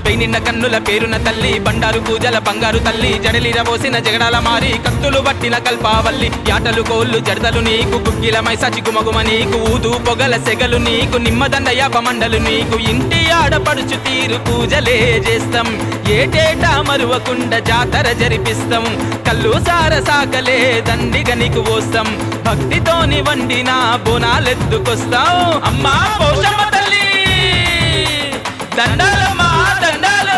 పెయినిన్న కన్నుల పేరున తల్లి బండారు పూజల బంగారు తల్లి జడలిర పోసిన జగడాల మారి కత్తులు పట్టిన కల్పావల్లి యాటలు కోళ్ళు జడతలు నీకు గుగ్గిలమై సచి గుమగుమ నీకు ఊదు పొగల సెగలు నీకు నిమ్మదండ యాపమండలు నీకు ఇంటి ఆడపడుచు తీరు పూజలే చేస్తాం ఏటేటా మరువకుండా జాతర జరిపిస్తాం కల్లు సార సాకలే దండిగా నీకు పోస్తాం భక్తితోని వండిన బోనాలెత్తుకొస్తాం అమ్మా పోషమ్మ తల్లి దండాలమ్మా దండాలు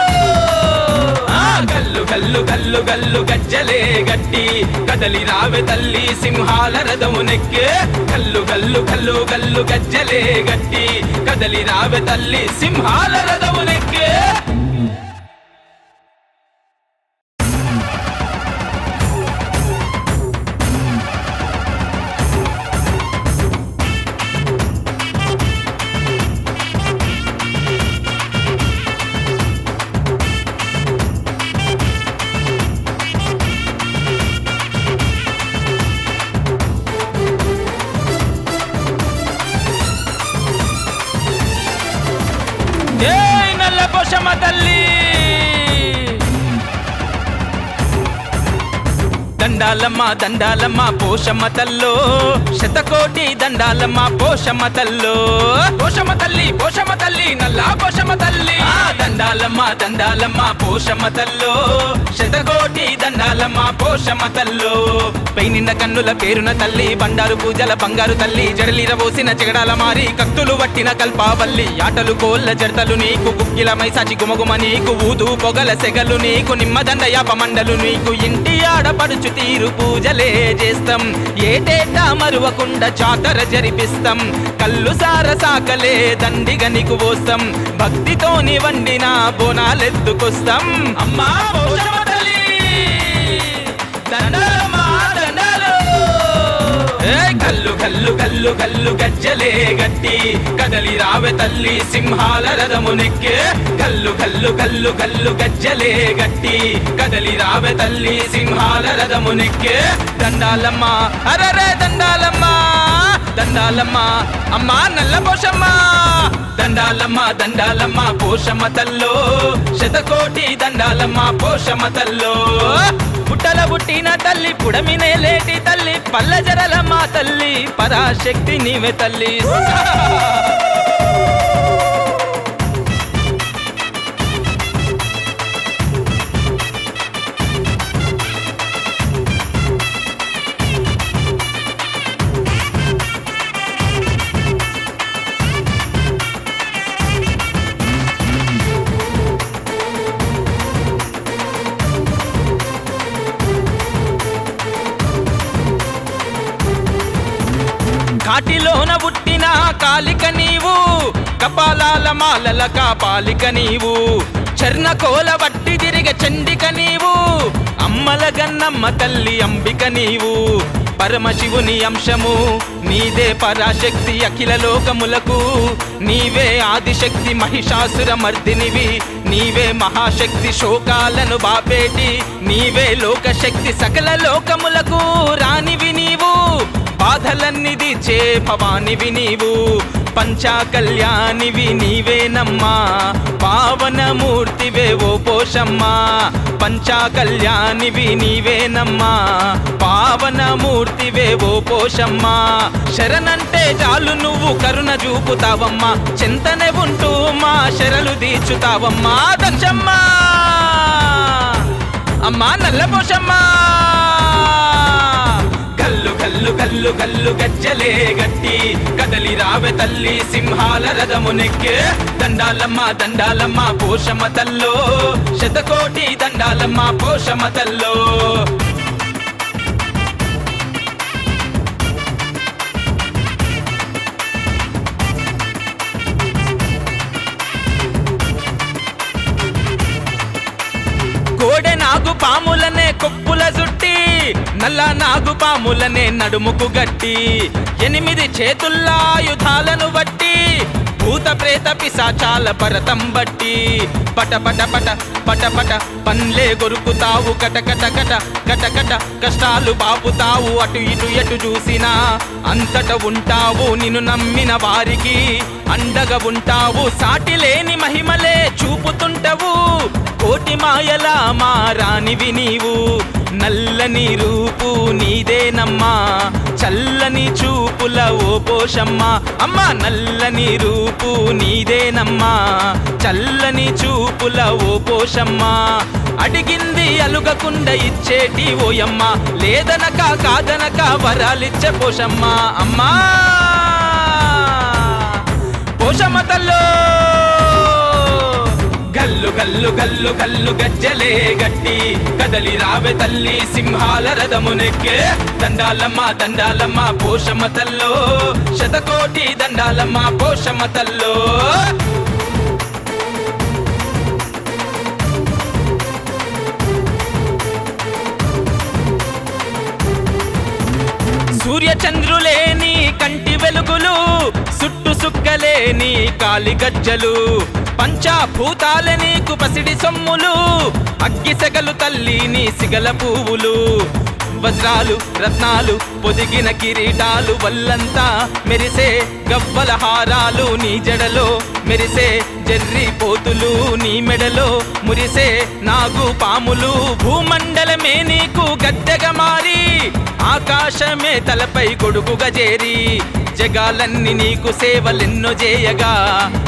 గల్లు గల్లు గల్లు గల్లు గజ్జలే గట్టి కదలి రావె తల్లి సింహాల రథమునెక్కే గల్లు గల్లు గల్లు గల్లు గజ్జలే గట్టి కదలి రావె తల్లి సింహాల రథమునెక్కే పోషమ్మ తల్లి దండాలమ్మ దండాలమ్మ పోషమ్మ తల్లో శతకోటి దండాలమ్మ పోషమ్మ తల్లో పోషమ్మ తల్లి నల్లా పోషమ్మ తల్లి దండాలమ్మ దండాలమ్మ పోషమ్మ తల్లో శతకోటి దండాలమ్మ పోషమ్మ తల్లో పెయినిన్న కన్నుల పేరున తల్లి బండారు పూజల బంగారు తల్లి జడలిర పోసిన జగడాల మారి కత్తులు పట్టిన కల్పావల్లి ఆటలు కోళ్ళ జడతలు నీకు గుగ్గిలమై సచి గుమగుమ నీకు ఊదు పొగల సెగలు నీకు నిమ్మదండ యాపమండలు నీకు ఇంటి ఆడపడుచు తీరు పూజలే చేస్తాం ఏటేటా మరువకుండా జాతర జరిపిస్తాం కల్లు సార సాకలే దండిగా నీకు పోస్తాం భక్తితోని వండిన బోనాలెత్తుకొస్తాం అమ్మా పోషమ్మ తల్లి దండాలమ్మా దండాలు గల్లు గల్లు గల్లు గల్లు గజ్జలే గట్టి కదలి రావె తల్లి సింహాల రథమునెక్కే గల్లు గల్లు గల్లు గల్లు గజ్జలే గట్టి కదలి రావె తల్లి సింహాల రథమునెక్కే దండాలమ్మ అరరే దండాలమ్మ దండాలమ్మ అమ్మా నల్ల పోషమ్మ దండాలమ్మ దండాలమ్మ పోషమ్మ తల్లో శతకోటి దండాలమ్మ పోషమ్మ తల్లో పుట్టల పుట్టిన తల్లి పుడమినే లేటి తల్లి పల్లెజరలమ్మ తల్లి పరాశక్తి నీవే తల్లి కాటిలోన పుట్టిన కాలిక నీవు కపాలాల మాలల కాపాలిక నీవు చర్ణకోల వట్టి తిరిగ చండిక నీవు అమ్మల గన్నమ్మ తల్లి అంబిక నీవు పరమశివుని అంశము నీదే పరాశక్తి అఖిల లోకములకు నీవే ఆదిశక్తి మహిషాసుర మర్దినివి నీవే మహాశక్తి శోకాలను బాపేటి నీవే లోకశక్తి సకల లోకములకు రానివి నీవు బాధలన్నీ తీర్చే భవానివి నీవు పంచా కళ్యాణివి నీవేనమ్మా పావనమూర్తివే ఓ పోషమ్మా పంచా కళ్యాణివి నీవేనమ్మా పావనమూర్తివే ఓ పోషమ్మా శరణంటే చాలు నువ్వు కరుణ చూపుతావమ్మా చింతనే ఉంటూ మా శరలు తీర్చుతావమ్మా దక్షమ్మా అమ్మా నల్ల పోషమ్మ గల్లు గల్లు గల్లు గల్లు గజ్జలే గట్టి కదలి రావె తల్లి సింహాల రథమునెక్కే దండాలమ్మ దండాలమ్మ పోషమ్మ తల్లో శతకోటి దండాలమ్మ పోషమ్మ తల్లో కోడె నాగు పాములనే కొప్పుల జుట్టి నల్ల నాగు పాములనే నడుముకు గట్టి 8 చేతుల్లా ఆయుధాలను బట్టి భూత ప్రేత పిశాచాల పరతం బట్టి పట పట పట పట పట పన్లే గొరుకుతావు కట కట కట కట కట కష్టాలు బాపుతావు అటు ఇటు ఎటు చూసినా అంతట ఉంటావు నిన్ను నమ్మిన వారికి అండగా ఉంటావు సాటి లేని మహిమలే చూపుతుంటవు కోటి మాయల మారానివి నీవు నల్లని రూపు నీదేనమ్మా చల్లని చూపుల ఓ పోషమ్మ అమ్మ నల్లని రూపు నీదేనమ్మా చల్లని చూపుల ఓ పోషమ్మ అడిగింది అలుగకుండా ఇచ్చేటి ఓయమ్మ లేదనక కాదనక వరాలిచ్చే పోషమ్మ అమ్మా పోషమ్మ తల్లో గల్లు గల్లు గల్లు గల్లు గజ్జలే గట్టి కదలి రావె తల్లి సింహాల రథమునెక్కే దండాలమ్మ దండాలమ్మ పోషమ్మ తల్లో శతకోటి దండాలమ్మ పోషమ్మ తల్లో సూర్య చంద్రులేని కంటి వెలుగులు సుట్టు సుక్కలేని కాలి గజ్జలు పంచభూతాల నీకు పసిడి సొమ్ములు అగ్గి సెగలు తల్లి నీ సిగల పువ్వులు వజ్రాలు రత్నాలు పొదిగిన కిరీటాలు వల్లంతా మెరిసే గవ్వల హారాలు నీ జడలో మెరిసే జర్రి పోతులు నీ మెడలో మురిసే నాగు పాములు భూమండలమే నీకు గద్దెగా మారి ఆకాశమే తలపై గొడుగుగా చేరి జగాలన్నీ నీకు సేవలెన్నో చేయగా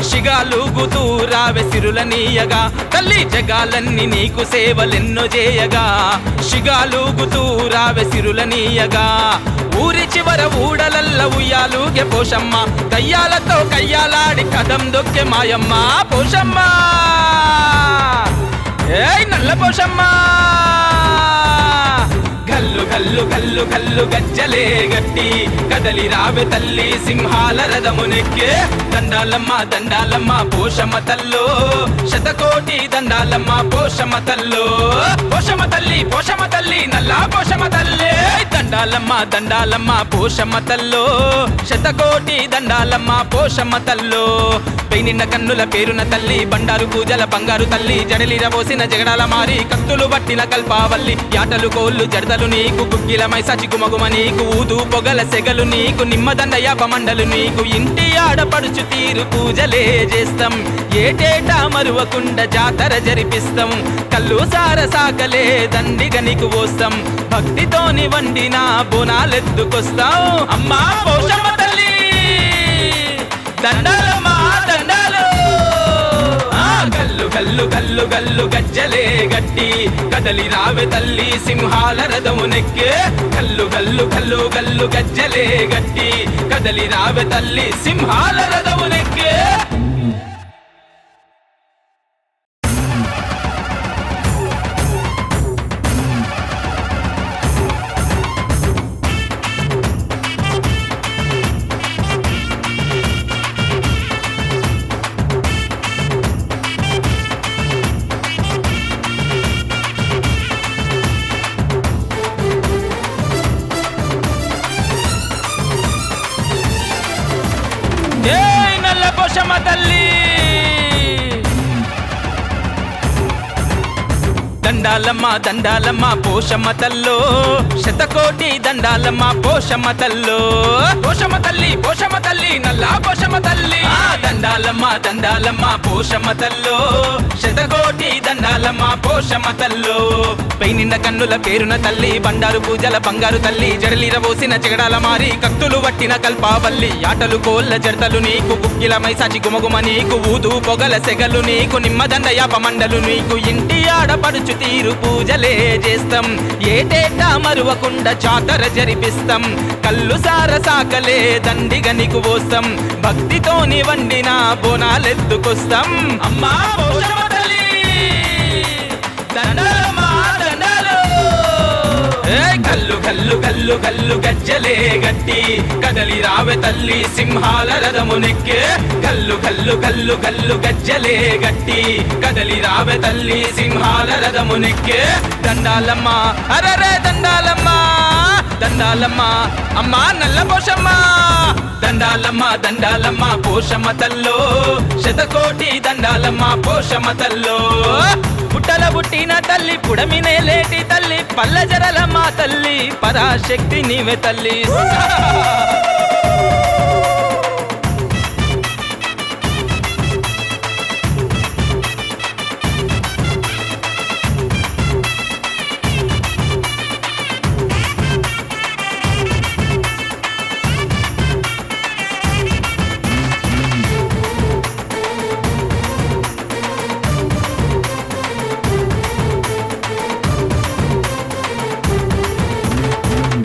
శిగాలుగుతూ రావె సిరులనీయగా తల్లి జగాలన్నీ నీకు సేవలెన్నో చేయగా శిగాలుగుతూ రావె సిరులనీయగా ఊరి చివర ఊడలల్ల ఉయ్యాలుగే పోషమ్మ దయ్యాలతో కయ్యాలాడి కదం దొక్కే మాయమ్మ పోషమ్మ ఏయ్ నల్ల పోషమ్మ గల్లు గల్లు గల్లు గల్లు గజ్జలే గట్టి కదలి రావె తల్లి సింహాల రథమునెక్కే దండాలమ్మ దండాలమ్మ పోషమ్మ తల్లో శతకోటి దండాలమ్మ పోషమ్మ తల్లో పోషమ్మ తల్లి నల్లా పోషమ్మ తల్లే దండాలమ్మ దండాలమ్మ పోషమ్మ తల్లో శతకోటి దండాలమ్మ పోషమ్మ తల్లో పెయినిన్న కన్నుల పేరున తల్లి బండారు పూజల బంగారు తల్లి జడలిర పోసిన జగడాల మారి కత్తులు పట్టిన కల్పావల్లి యాటలు కోళ్ళు జడతలు నీకు గుగ్గిలమై సచి గుమగుమ నీకు ఊదు పొగల సెగలు నీకు నిమ్మదండ యాపమండలు నీకు ఇంటి ఆడపడుచు తీరు పూజలే చేస్తాం ఏటేటా మరువకుండా జాతర జరిపిస్తాం కళ్ళు సార సాకలే దండిగా నీకు పోస్తాం భక్తితోని వండిన బోనాలెత్తుకొస్తాం అమ్మా పోషమ్మ తల్లి దండాలమ్మా దండాలు గల్లు గల్లు గల్లు గల్లు గజ్జలే గట్టి కదలి రావె తల్లి సింహాల రథమునెక్కే గల్లు గల్లు గల్లు గల్లు గజ్జలే గట్టి కదలి రావె తల్లి సింహాల రథమునెక్కే జై నల్ల పోషమ్మ తల్లి దండాలమ్మ దండాలమ్మ పోషమ్మ తల్లో శతకోటి దండాలమ్మ పోషమ్మ తల్లో పోషమ్మ తల్లి నల్లా పోషమ్మ తల్లి దండాలమ్మ దండాలమ్మ పోషమ్మ తల్లో శతకోటి దండాలమ్మ పోషమ్మ తల్లో పైనిండ కన్నుల పేరున తల్లి బండారు పూజల బంగారు తల్లి జడలిర పోసిన జగడాల మారి కత్తులు పట్టిన కల్పావల్లి ఆటలు కోళ్ళ జడతలు నీకు గుగ్గిలమై సచి గుమగుమ నీకు ఊదు పొగల సెగలు నీకు నిమ్మదండ యాపమండలు నీకు ఇంటి ఆడపడుచు తీరు పూజలే చేస్తాం, ఏటేటా మరువకుండా జాతర జరిపిస్తాం, కళ్ళు సారసాకలే దండిగా నీకు పోస్తాం, భక్తితోని వండిన బోనాలెత్తుకొస్తాం. అమ్మా పోషమ్మ తల్లి దండాలమ్మా దండాలు. గల్లు గల్లు గల్లు గల్లు గజ్జలే గట్టి కదలి రావె తల్లి సింహాల రథమునెక్కే, గల్లు గల్లు గల్లు గల్లు గజ్జలే గట్టి కదలి రావె తల్లి సింహాల రథమునెక్కే. దండాలమ్మ అరరే దండాలమ్మ దండాలమ్మ అమ్మా నల్ల పోషమ్మ, దండాలమ్మ దండాలమ్మ పోషమ్మ తల్లో, శతకోటి దండాలమ్మ పోషమ్మ తల్లో. పుట్టల పుట్టిన తల్లి పుడమినే లేటి తల్లి, పల్లెజరలమ్మ తల్లి పరాశక్తి నీవే తల్లి.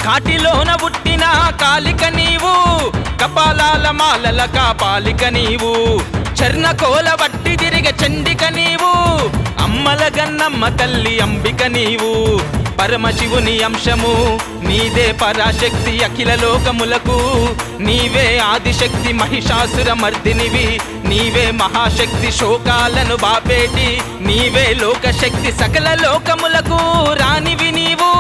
కాటిలోన పుట్టిన కాలిక నీవు, కపాలాల మాలల కాపాలిక నీవు, చర్ణకోల వట్టి తిరిగ చండిక నీవు, అమ్మల గన్నమ్మ తల్లి అంబిక నీవు, పరమశివుని అంశము నీదే పరాశక్తి అఖిల లోకములకు, నీవే ఆదిశక్తి మహిషాసుర మర్దినివి, నీవే మహాశక్తి శోకాలను బాపేటి, నీవే లోకశక్తి సకల లోకములకు రానివి నీవు,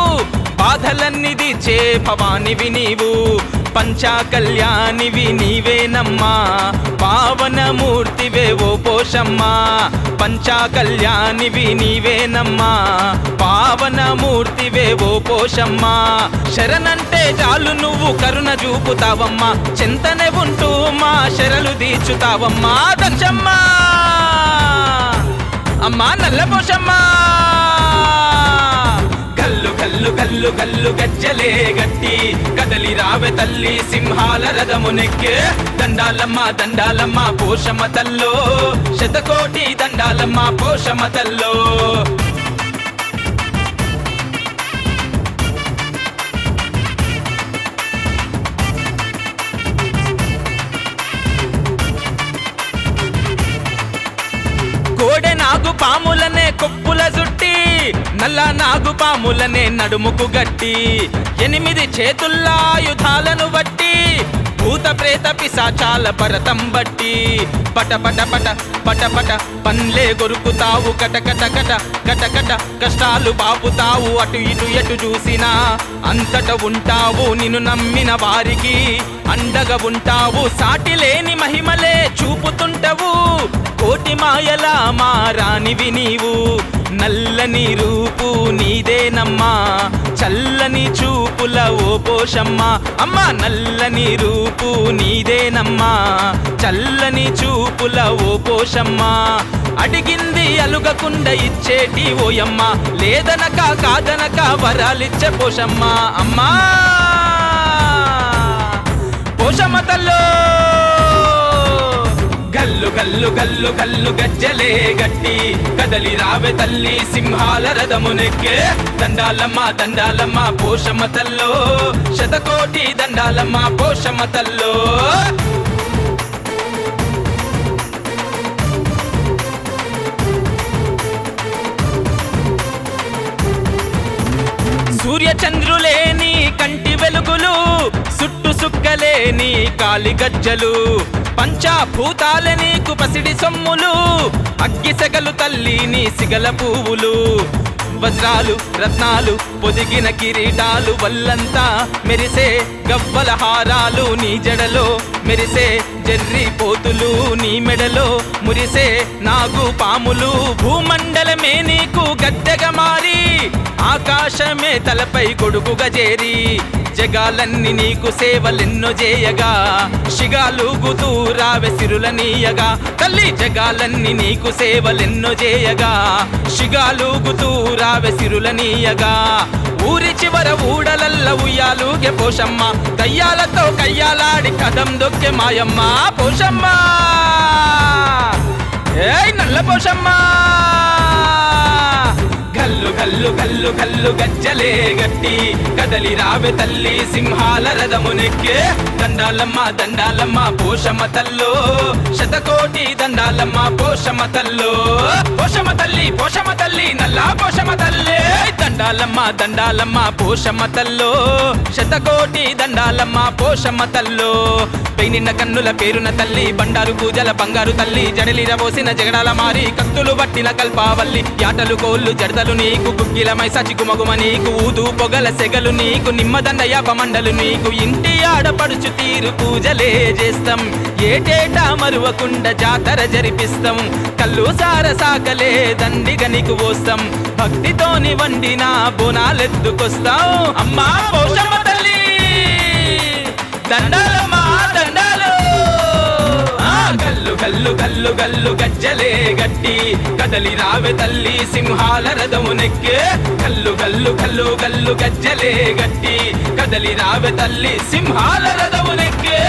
బాధలన్నీ తీర్చే భవానివి నీవు, పంచా కళ్యాణివి నీవేనమ్మా, పావనమూర్తివే ఓ పోషమ్మ, పంచా కళ్యాణివి నీవేనమ్మా, పావనమూర్తివే ఓ పోషమ్మ. శరణంటే చాలు నువ్వు కరుణ చూపుతావమ్మా, చింతనే ఉంటూ మా శరలు తీర్చుతావమ్మా. దక్షమ్మ అమ్మా నల్ల పోషమ్మ, గల్లు గల్లు గల్లు గల్లు గజ్జలే గట్టి కదలి రావె తల్లి సింహాల రథమునెక్కే. దండాలమ్మ దండాలమ్మ పోషమ్మ తల్లో, శతకోటి దండాలమ్మ పోషమ్మ తల్లో. కోడె నాగు పాములనే కొప్పుల జుట్టి, నల్ల నాగు పాములనే నడుముకు గట్టి, 8 చేతుల్లా ఆయుధాలను బట్టి, భూత ప్రేత పిశాచాల భరతం బట్టి, పట పట పట పట పట పన్లే గొరుకుతావు, కట కట కట కట కట కష్టాలు బాపుతావు, అటు ఇటు ఎటు చూసినా అంతట ఉంటావు, నిన్ను నమ్మిన వారికి అండగా ఉంటావు, సాటి లేని మహిమలే చూపుతుంటవు, కోటి మాయల మారానివి నీవు, నల్లని రూపు నీదేనమ్మా, చల్లని చూపుల ఓ పోషమ్మ, అమ్మ నల్లని రూపు నీదేనమ్మా, చల్లని చూపుల ఓ పోషమ్మ. అడిగింది అలుగకుండా ఇచ్చేటి ఓయమ్మ, లేదనక కాదనక వరాలిచ్చే పోషమ్మ. అమ్మా పోషమ్మ తల్లో, గల్లు గల్లు గల్లు గల్లు గజ్జలే గట్టి కదలి రావె తల్లి సింహాల రథమునెక్కే. దండాలమ్మ దండాలమ్మ పోషమ్మ తల్లో, శతకోటి దండాలమ్మ పోషమ్మ తల్లో. సూర్య చంద్రులేని కంటి వెలుగులు, సుట్టు సుక్కలేని కాలి గజ్జలు, పంచాభూతాల నీకు పసిడి సొమ్ములు, అగ్గి సెగలు తల్లి నీ సిగల పువ్వులు, వజ్రాలు రత్నాలు పొదిగిన కిరీటాలు, వల్లంతా మెరిసే గవ్వల హారాలు, నీ జడలో మెరిసే జర్రి పోతులు, నీ మెడలో మురిసే నాగు పాములు, భూమండలమే నీకు గద్దెగా మారి, ఆకాశమే తలపై గొడుగుగా చేరి, జగాలన్నీ నీకు సేవలెన్నో చేయగా, శిగాలుగుతూ రావె సిరులనీయగా, తల్లి జగాలన్నీ నీకు సేవలెన్నో చేయగా, శిగాలుగుతూ రావె సిరులనీయగా. ఊరి చివర ఊడలల్ల ఉయ్యాలుగే పోషమ్మ, దయ్యాలతో కయ్యాలాడి కదం దొక్కే మాయమ్మ పోషమ్మ. ఏయ్ నల్ల పోషమ్మ, గల్లు గల్లు గల్లు గల్లు గల్లు గజ్జలే గట్టి కదలి రావే తల్లి సింహాల రథమునెక్కే దండాలమ్మ దండాలమ్మ పోషమ్మ తల్లో శతకోటి దండాలమ్మ పోషమ్మ తల్లో పోషమ్మ తల్లి నల్లా పోషమ్మ తల్లే దండాలమ్మ దండాలమ్మ పోషమ్మ తల్లో శతకోటి దండాలమ్మ పోషమ్మ తల్లో పెయినిన్న కన్నుల పేరున తల్లి బండారు పూజల బంగారు తల్లి జడలిర పోసిన జగడాల మారి కత్తులు పట్టిన కల్పావల్లి యాటలు కోళ్ళు జడతలు నీకు గుగ్గిలమై సచి గుమగుమ నీకు ఊదు పొగల సెగలు నీకు నిమ్మదండయ్య పమండలు నీకు ఇంటి ఆడపడుచు తీరు పూజలే చేస్తాం ఏటేటా మరువకుండా జాతర జరిపిస్తాం కల్లు సార సాకలే దండిగా నీకు పోస్తాం భక్తితోని వండిన బోనాలెత్తుకొస్తాం అమ్మా పోషమ్మ తల్లి దండాలమ్మా దండాలు గల్లు గల్లు గల్లు గల్లు గజ్జలే గట్టి కదలి రావే తల్లి సింహాల రథమునెక్కే గల్లు గల్లు గల్లు గల్లు గజ్జలే గట్టి కదలి రావే తల్లి సింహాల రథమునెక్కే